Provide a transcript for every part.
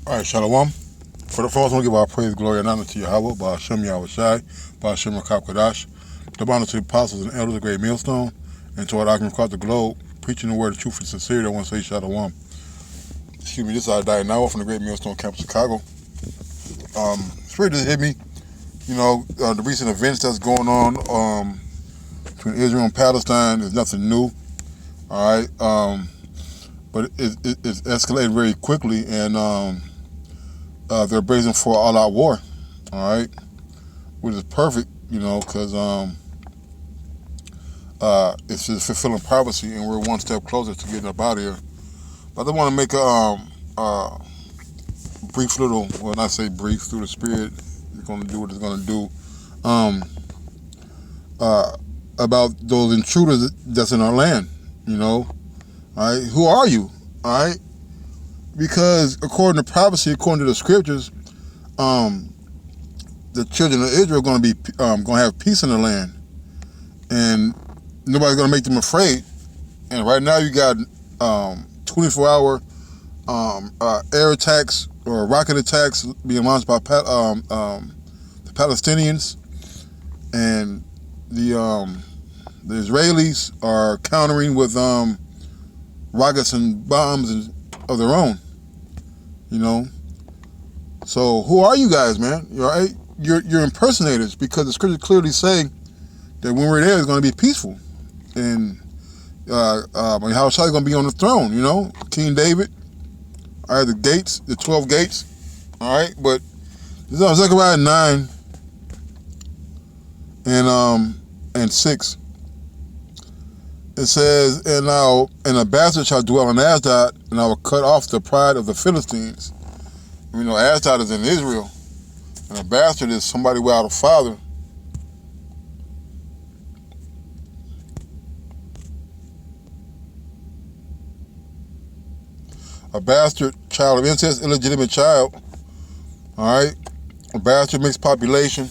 All right, Shalom. For the first, I want to give our praise, glory, and honor to Yahweh, by Hashem Yahweh Shai, by Hashem Rakab Kadash, the honor to the apostles and elders of the great millstone, and to our doctrine across the globe, preaching the word of truth and sincerity. I want to say Shalom. Excuse me, this is Now from the great millstone campus, Chicago. Spirit just hit me, the recent events that's going on between Israel and Palestine is nothing new, all right? But it's escalated very quickly, and they're bracing for all-out war, all right? Which is perfect, because it's just fulfilling prophecy, and we're one step closer to getting up out of here. But I want to make a brief little, well, not say brief, through the Spirit, it's going to do what it's going to do, about those intruders that's in our land, all right? Who are you, all right? Because according to prophecy, according to the scriptures, the children of Israel are going to be going to have peace in the land, and nobody's going to make them afraid. And right now, you got 24-hour air attacks or rocket attacks being launched by the Palestinians, and the Israelis are countering with rockets and bombs of their own. So who are you guys, man? You're impersonators, because the scripture clearly say that when we're there, it's going to be peaceful, and Yahushua is going to be on the throne. King David. All right, the 12 gates. All right, but this is Zechariah 9 and 6. It says, and a bastard shall dwell in Ashdod, and I will cut off the pride of the Philistines. Ashdod is in Israel, and a bastard is somebody without a father. A bastard, child of incest, illegitimate child. All right, a bastard, mixed population.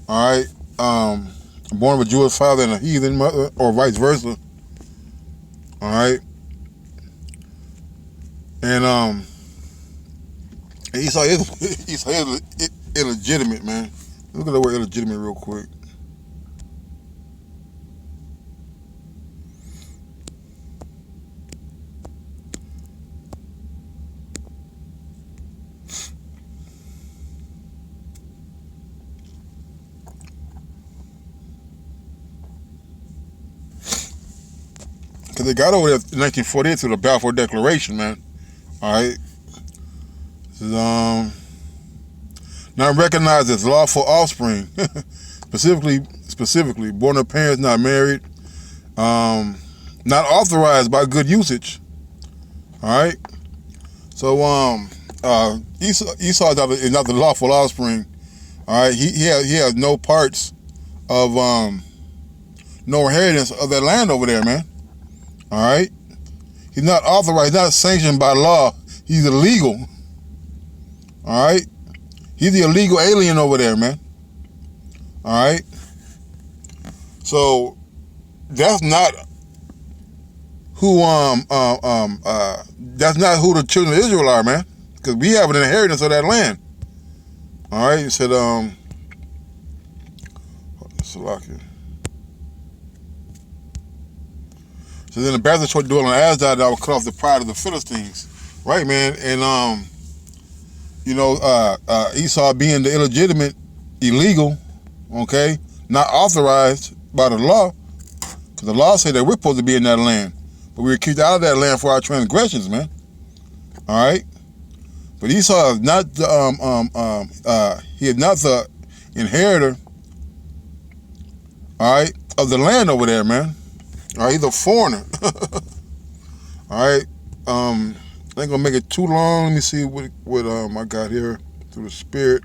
All right, born of a Jewish father and a heathen mother, or vice versa. All right, and Esau is illegitimate, man. Look at the word illegitimate real quick. Because they got over there in 1948 through the Balfour Declaration, man. All right. This is, not recognized as lawful offspring. specifically, born of parents not married. Not authorized by good usage. All right. So, Esau is not the lawful offspring. All right. He has no parts of, no inheritance of that land over there, man. All right, he's not authorized, not sanctioned by law. He's illegal. All right, he's the illegal alien over there, man. All right, so that's not who that's not who the children of Israel are, man. Because we have an inheritance of that land. All right, he said Salakia. So then the bastard shall dwell in Ashdod, that I will cut off the pride of the Philistines. Right, man. And, Esau being the illegitimate, illegal, okay, not authorized by the law, because the law said that we're supposed to be in that land, but we were kicked out of that land for our transgressions, man. All right? But Esau is not he is not the inheritor, all right, of the land over there, man. All right, he's a foreigner. All right, I ain't gonna make it too long. Let me see what I got here through the Spirit.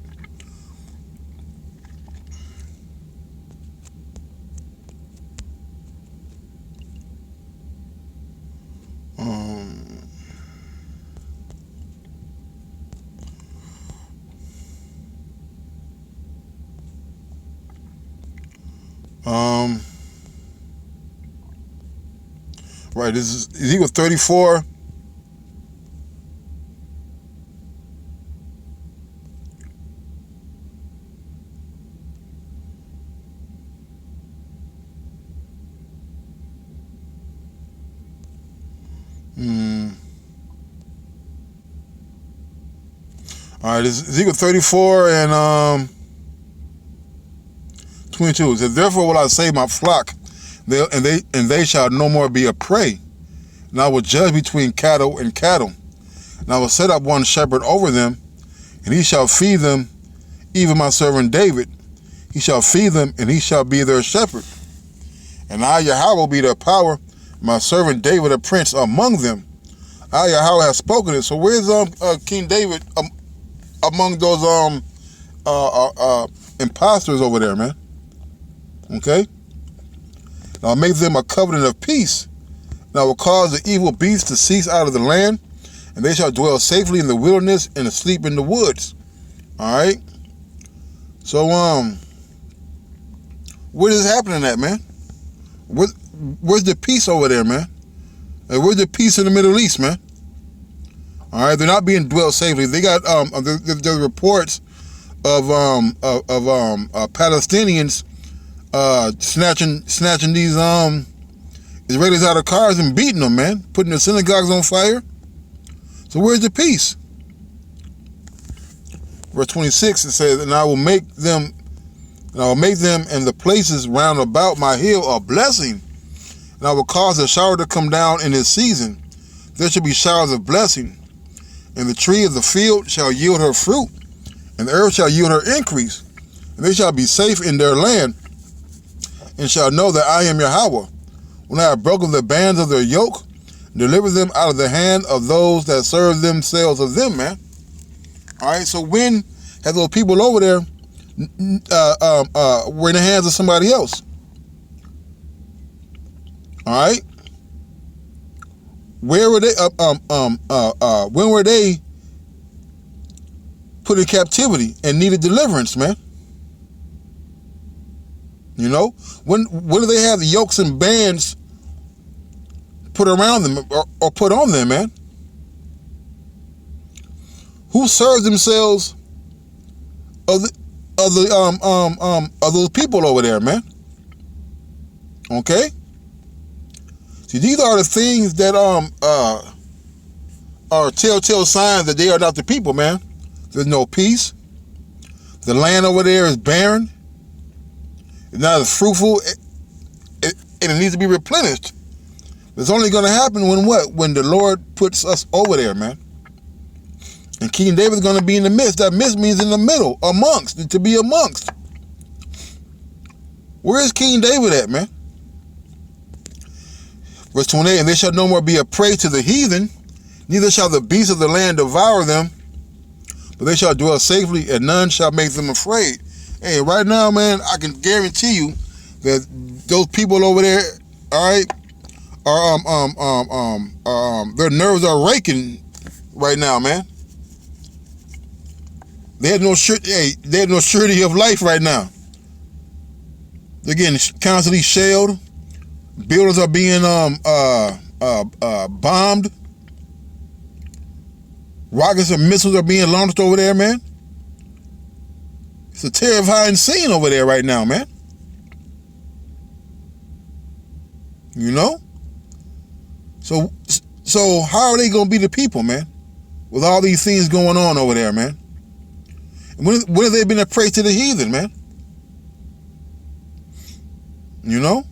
Right, this is Ezekiel 34. All right, this is Ezekiel 34 and 22. It says, therefore will I save my flock, and they shall no more be a prey. And I will judge between cattle and cattle. And I will set up one shepherd over them, and he shall feed them, even my servant David. He shall feed them, and he shall be their shepherd. And I, Yahweh, will be their power, my servant David a prince among them. I, Yahweh, have spoken it. So where's King David among those imposters over there, man? Okay? And I'll make them a covenant of peace. And I will cause the evil beasts to cease out of the land, and they shall dwell safely in the wilderness and asleep in the woods. All right? So, what is happening at, man? Where's the peace over there, man? And where's the peace in the Middle East, man? All right, they're not being dwelt safely. They got there's reports of Palestinians snatching these Israelis out of cars and beating them, man, putting their synagogues on fire. So where's the peace? Verse 26, it says, and I will make them in the places round about my hill a blessing, and I will cause a shower to come down in its season. There shall be showers of blessing, and the tree of the field shall yield her fruit, and the earth shall yield her increase, and they shall be safe in their land, and shall know that I am Yahweh, when I have broken the bands of their yoke, and delivered them out of the hand of those that serve themselves of them, man. All right, so when have those people over there were in the hands of somebody else? All right, where were they? When were they put in captivity and needed deliverance, man? You know, when do they have the yokes and bands put around them or put on them, man? Who serves themselves of those people over there, man? Okay. See, these are the things that are telltale signs that they are not the people, man. There's no peace. The land over there is barren. It's not as fruitful, and it needs to be replenished. It's only going to happen when what? When the Lord puts us over there, man. And King David's going to be in the midst. That midst means in the middle, amongst, to be amongst. Where is King David at, man? Verse 28, and they shall no more be a prey to the heathen, neither shall the beasts of the land devour them, but they shall dwell safely, and none shall make them afraid. Hey, right now, man, I can guarantee you that those people over there, all right, are their nerves are raking right now, man. They have no surety of life right now. They're getting constantly shelled. Buildings are being bombed. Rockets and missiles are being launched over there, man. It's a terrifying scene over there right now, man. You know? So how are they going to be the people, man? With all these things going on over there, man. And when have they been a prey to the heathen, man? You know?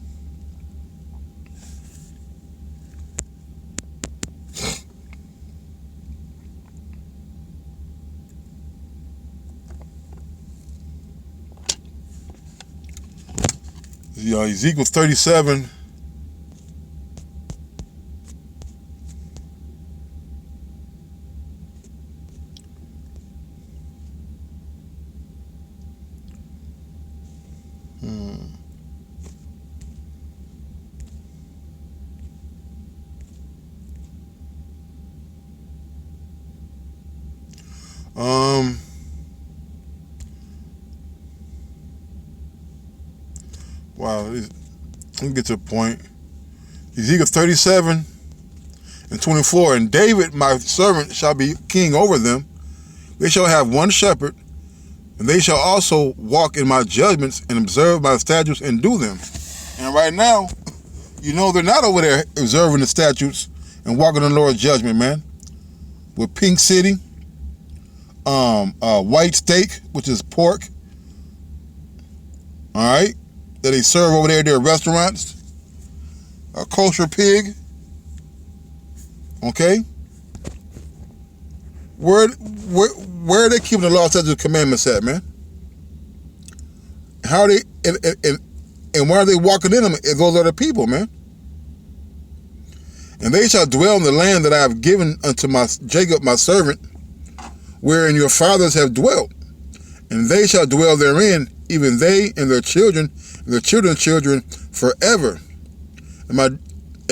Ezekiel 37. Wow, let me get to the point. Ezekiel 37 and 24. And David, my servant, shall be king over them. They shall have one shepherd, and they shall also walk in my judgments and observe my statutes and do them. And right now, you know they're not over there observing the statutes and walking in the Lord's judgment, man. With Pink City, white steak, which is pork. All right, that they serve over there at their restaurants. A kosher pig. Okay. Where are they keeping the law, statutes, and commandments at, man? How are they and why are they walking in them if those are the people, man? And they shall dwell in the land that I have given unto my Jacob my servant, wherein your fathers have dwelt, and they shall dwell therein, even they and their children and their children's children forever. And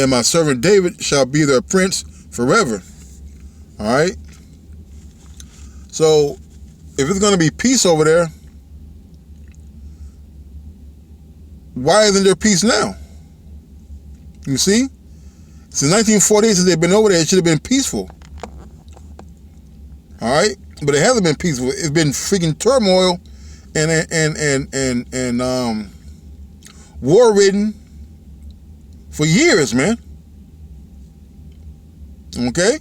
my servant David shall be their prince forever. All right. So, if it's going to be peace over there, why isn't there peace now? You see? Since 1948, since they've been over there, it should have been peaceful. All right? But it hasn't been peaceful. It's been freaking turmoil and war-ridden for years, man. Okay?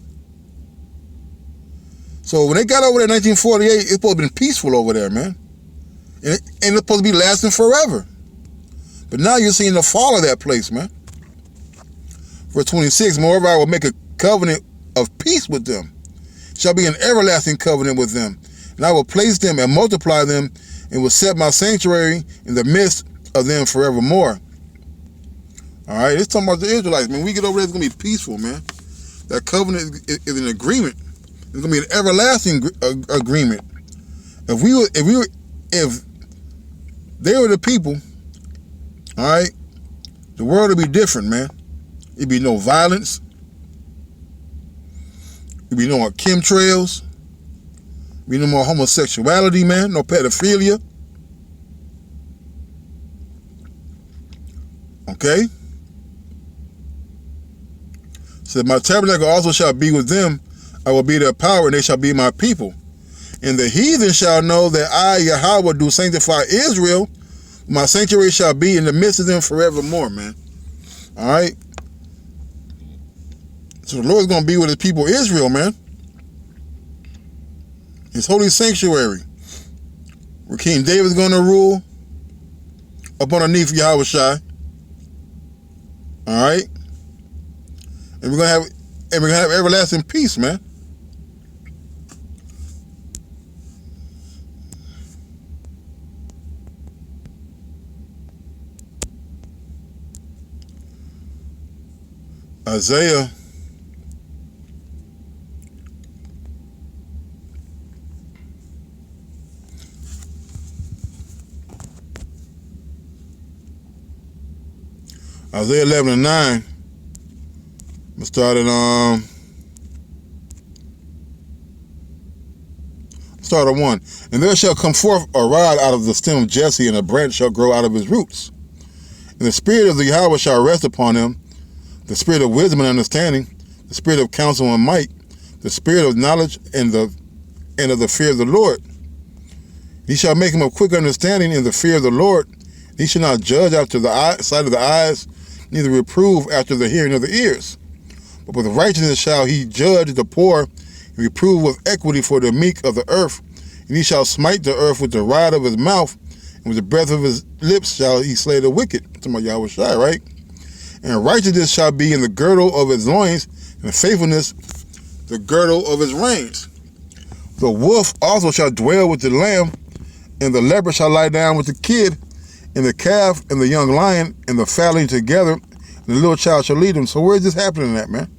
So when they got over there in 1948, it's supposed to be peaceful over there, man. And it's supposed to be lasting forever. But now you're seeing the fall of that place, man. Verse 26, moreover, I will make a covenant of peace with them. Shall be an everlasting covenant with them. And I will place them and multiply them, and will set my sanctuary in the midst of them forevermore. All right, it's talking about the Israelites, man. When we get over there, it's going to be peaceful, man. That covenant is an agreement. It's going to be an everlasting agreement. If they were the people, all right, the world would be different, man. It'd be no violence. It'd be no more chemtrails. It'd be no more homosexuality, man. No pedophilia. Okay? So my tabernacle also shall be with them. I will be their power, and they shall be my people. And the heathen shall know that I, Yahweh, do sanctify Israel. My sanctuary shall be in the midst of them forevermore, man. All right? So the Lord's going to be with his people Israel, man. His holy sanctuary, where King David's going to rule up underneath Yahweh Shai. All right? And we're going to have everlasting peace, man. Isaiah 11 and 9. We'll start at 1. And there shall come forth a rod out of the stem of Jesse, and a branch shall grow out of his roots. And the spirit of the Yahweh shall rest upon him, the spirit of wisdom and understanding, the spirit of counsel and might, the spirit of knowledge and of the fear of the Lord. He shall make him of quick understanding in the fear of the Lord. He shall not judge after the sight of the eyes, neither reprove after the hearing of the ears. But with righteousness shall he judge the poor, and reprove with equity for the meek of the earth. And he shall smite the earth with the rod of his mouth, and with the breath of his lips shall he slay the wicked. Talking about Yahweh Shai, right? And righteousness shall be in the girdle of his loins, and faithfulness the girdle of his reins. The wolf also shall dwell with the lamb, and the leopard shall lie down with the kid, and the calf and the young lion and the fatling together, and the little child shall lead them. So where is this happening at, man?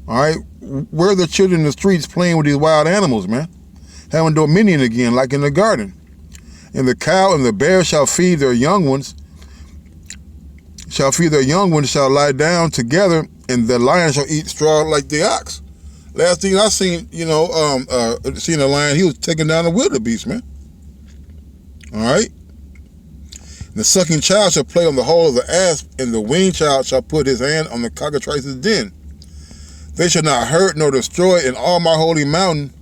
All right, where are the children in the streets playing with these wild animals, man? Having dominion again, like in the garden. And the cow and the bear shall feed their young ones, shall lie down together, and the lion shall eat straw like the ox. Last thing I seen, seeing a lion, he was taking down a wildebeest, man. All right. The sucking child shall play on the hole of the asp, and the weaned child shall put his hand on the cockatrice's den. They shall not hurt nor destroy in all my holy mountain,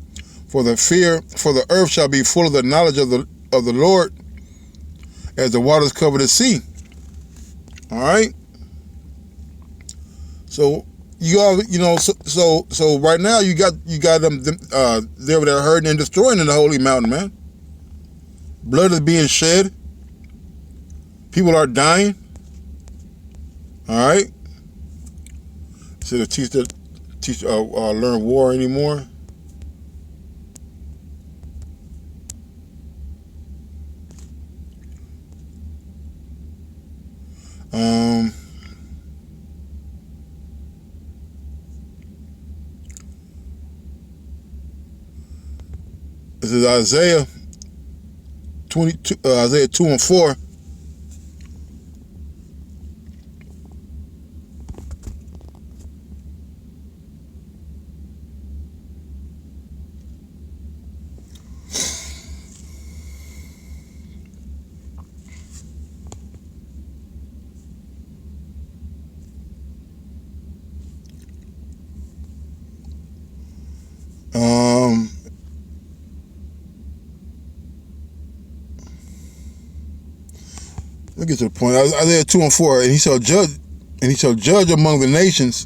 for the earth shall be full of the knowledge of the Lord, as the waters cover the sea. All right. So you all, so right now you got them there that are hurting and destroying in the holy mountain, man. Blood is being shed. People are dying. All right. So to learn war anymore. This is Isaiah 22, Isaiah 2 and 4. Let me get to the point. Isaiah 2 and 4. And he shall judge among the nations,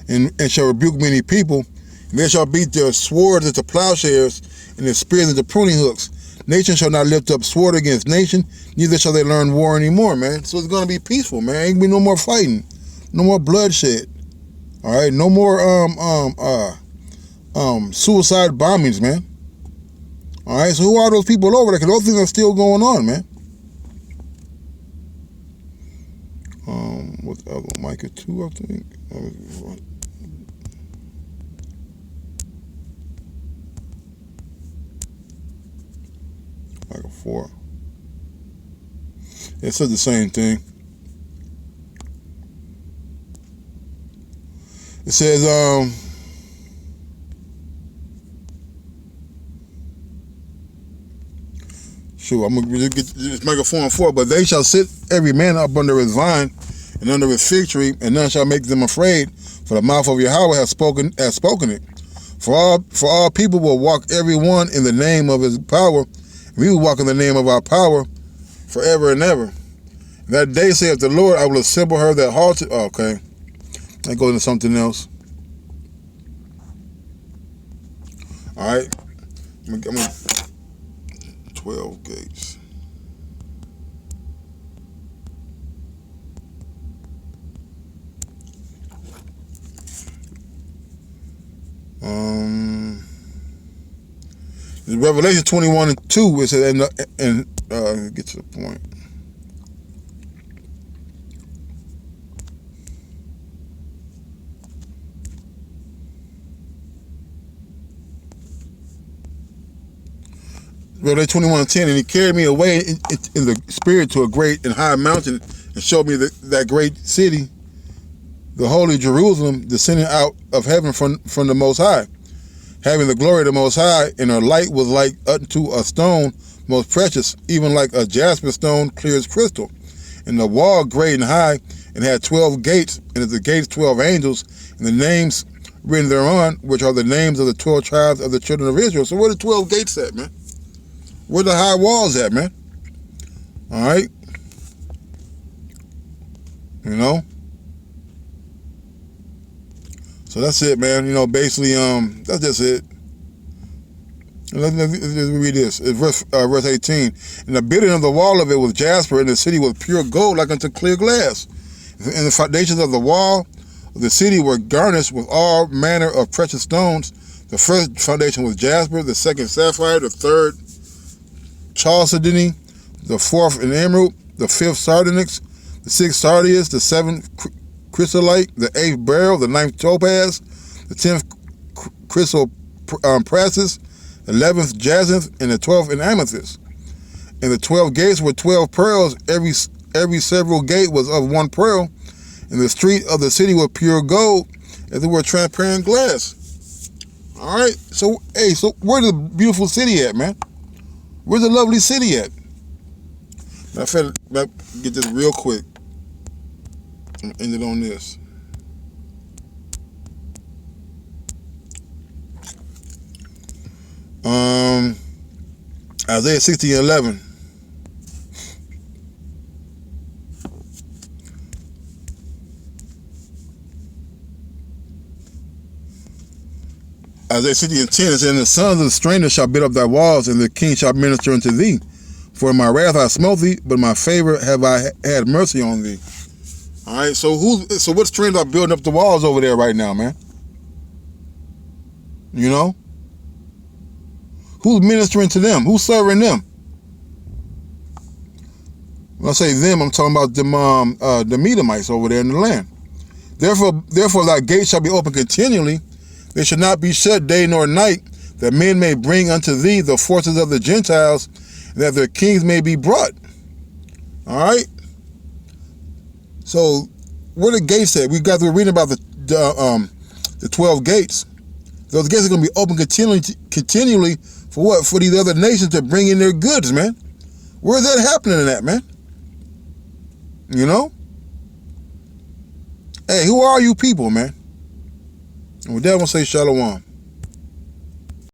and shall rebuke many people. And they shall beat their swords into plowshares, and their spears into pruning hooks. Nation shall not lift up sword against nation, neither shall they learn war anymore, man. So it's gonna be peaceful, man. Ain't gonna be no more fighting, no more bloodshed. All right, no more suicide bombings, man. All right, so who are those people over there? Because those things are still going on, man. What's the other one? Micah 2, I think. Micah 4. It says the same thing. It says, I'm going to get this Micah 4 and 4. But they shall sit every man up under his vine and under his fig tree, and none shall make them afraid, for the mouth of Yahweh has spoken it. For all people will walk every one in the name of his power, and we will walk in the name of our power forever and ever. And that day saith the Lord, I will assemble her that halted. Okay. That goes into something else. All right. I'm gonna 12 gates. Revelation 21 and 2, it says, get to the point. Revelation 21 and 10, and he carried me away in the spirit to a great and high mountain, and showed me that great city, the holy Jerusalem, descending out of heaven from the Most High, having the glory of the Most High, and her light was like unto a stone most precious, even like a jasper stone, clear as crystal. And the wall great and high, and had 12 gates, and at the gates 12 angels, and the names written thereon, which are the names of the 12 tribes of the children of Israel. So where the 12 gates at, man? Where the high walls at, man? All right? You know? So that's it, man. You know, basically, that's just it. Let's read this. It's verse 18. And the building of the wall of it was jasper, and the city was pure gold, like unto clear glass. And the foundations of the wall of the city were garnished with all manner of precious stones. The first foundation was jasper, the second sapphire, the third chalcedony, the fourth an emerald, the fifth sardonyx, the sixth sardius, the seventh chrysolite, the eighth beryl, the ninth topaz, the 10th chrysoprasus, the 11th jacinth, and the 12th an amethyst. And the 12 gates were 12 pearls. Every several gate was of one pearl. And the street of the city was pure gold, as it were transparent glass. All right. So, hey, so where's the beautiful city at, man? Where's the lovely city at? Now, I get this real quick. I'm gonna end it on this. Isaiah 60 and 11. Isaiah 60 and 10, it says, and the sons of the stranger shall build up thy walls, and the king shall minister unto thee. For in my wrath I smote thee, but in my favor have I had mercy on thee. All right, so what strangers are building up the walls over there right now, man? You know? Who's ministering to them? Who's serving them? When I say them, I'm talking about them, the Medomites over there in the land. Therefore thy gates shall be open continually. They shall not be shut day nor night, that men may bring unto thee the forces of the Gentiles, and that their kings may be brought. All right? So, where the gates at? We're reading about the 12 gates. Those gates are going to be open continually for what? For these other nations to bring in their goods, man. Where's that happening at, man? You know? Hey, who are you people, man? And with that, I'm going to say shalom.